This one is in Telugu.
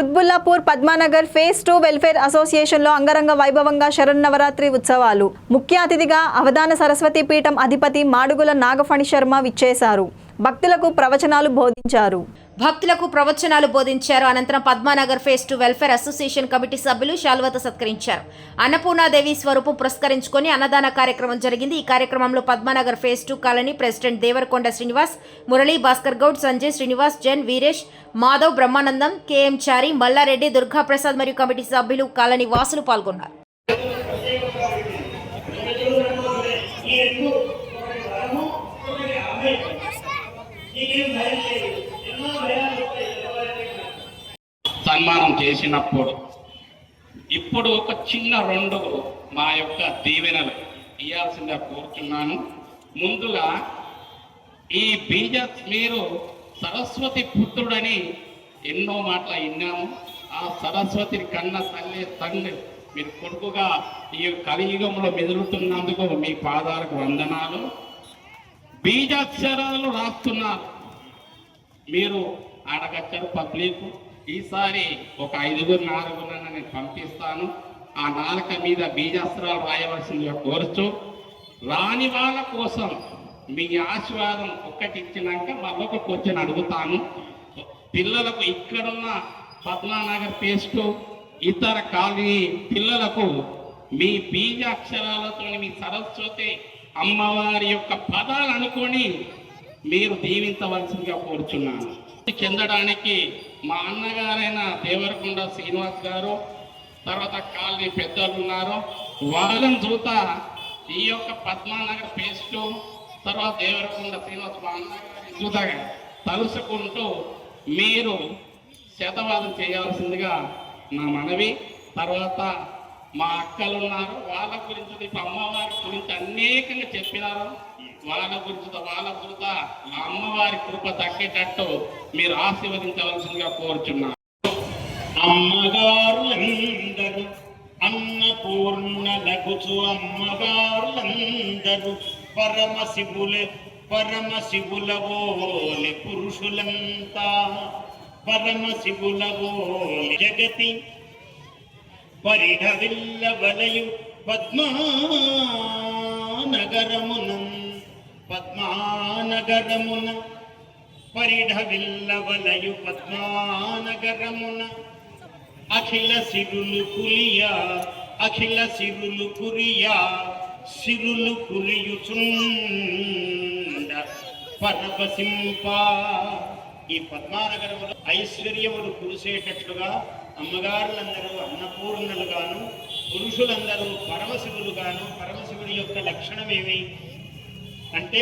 కుత్బుల్లాపూర్ పద్మానగర్ ఫేజ్ 2 వెల్ఫేర్ అసోసియేషన్లో అంగరంగ వైభవంగా శరన్నవరాత్రి ఉత్సవాలు. ముఖ్య అతిథిగా అవధాన సరస్వతి పీఠం అధిపతి మాడుగుల నాగఫణి శర్మ విచ్చేశారు. భక్తులకు ప్రవచనాలు బోధించారు. అనంతరం Padmanagar phase 2 welfare association committee సభ్యులు శాల్వతో సత్కరించారు. అన్నపూర్ణాదేవి స్వరూపం పురస్కరించుకొని అన్నదాన కార్యక్రమం జరిగింది. ఈ కార్యక్రమంలో Padmanagar phase 2 colony president Devarakonda Srinivas, Murali, Bhaskar Goud, Sanjay, Srinivas, జన్, వీరేష్, మాధవ్, బ్రహ్మానందం, కేఎం చారి, మల్లారెడ్డి, దుర్గాప్రసాద్ మరియు కమిటీ సభ్యులు, కాలనీ వాసులు పాల్గొన్నారు. సన్మానం చేసినప్పుడు ఇప్పుడు ఒక చిన్న రెండు మా యొక్క దీవెనలు ఇవ్వాల్సిందిగా కోరుతున్నాను. ముందుగా ఈ మీరు సరస్వతి పుత్రుడని ఎన్నో మాటలు విన్నాము. ఆ సరస్వతి కన్న తండ్రి మీరు కొడుకుగా ఈ కలియుగంలో మెదులుతున్నందుకు మీ పాదాలకు వందనాలు. బీజాక్షరాలు రాస్తున్నారు, మీరు అడగచ్చారు పబ్లిక్. ఈసారి ఒక 5-4 నేను పంపిస్తాను. ఆ నాలుక మీద బీజాస్త్రాలు రాయవలసిందిగా కోరుచు. రాని వాళ్ళ కోసం మీ ఆశీర్వాదం ఒక్కటి ఇచ్చినాక మరొక క్వశ్చన్ అడుగుతాను. పిల్లలకు ఇక్కడున్న పద్మానగర్ పేస్ట్ ఇతర కాలనీ పిల్లలకు మీ బీజాక్షరాలతో మీ సరస్వతి అమ్మవారి యొక్క పదాలు అనుకొని మీరు దీవించవలసిందిగా కోరుచున్నాను. చెందడానికి మా అన్నగారైన దేవరకొండ శ్రీనివాస్ గారు, తర్వాత కాలనీ పెద్దలు ఉన్నారు. వాళ్ళని చూత ఈ యొక్క పద్మానగర్ పేస్ట్ తర్వాత దేవరకొండ శ్రీనివాస్ మా అన్నగారి చూత తలుసుకుంటూ మీరు శతవాదం చేయాల్సిందిగా నా మనవి. తర్వాత మా అక్కలు ఉన్నారు, వాళ్ళ గురించి అమ్మవారి గురించి అనేకంగా చెప్పినారు. వాళ్ళ గురించి మా అమ్మవారి కృప దక్కేటట్టు మీరు ఆశీర్వదించవలసిందిగా కోరుచున్నారు. అమ్మగారులందరూ అన్నపూర్ణలగుచు అమ్మగారులందరూ పరమశివులవోలె పురుషులంతా పరమశివులవోలె జగతి పరిఢవిల్ల వలయు పద్మానగరమున పరిఢవిల్ల వలయు పద్మానగరమున అఖిల సిరులు కురియుచుండ పరవశింప. ఈ పద్మానగరములో ఐశ్వర్యములు కురిసేటట్లుగా అమ్మగారులందరూ అన్నపూర్ణలుగాను, పురుషులందరూ పరమశివులుగాను. పరమశివుని యొక్క లక్షణం ఏమి అంటే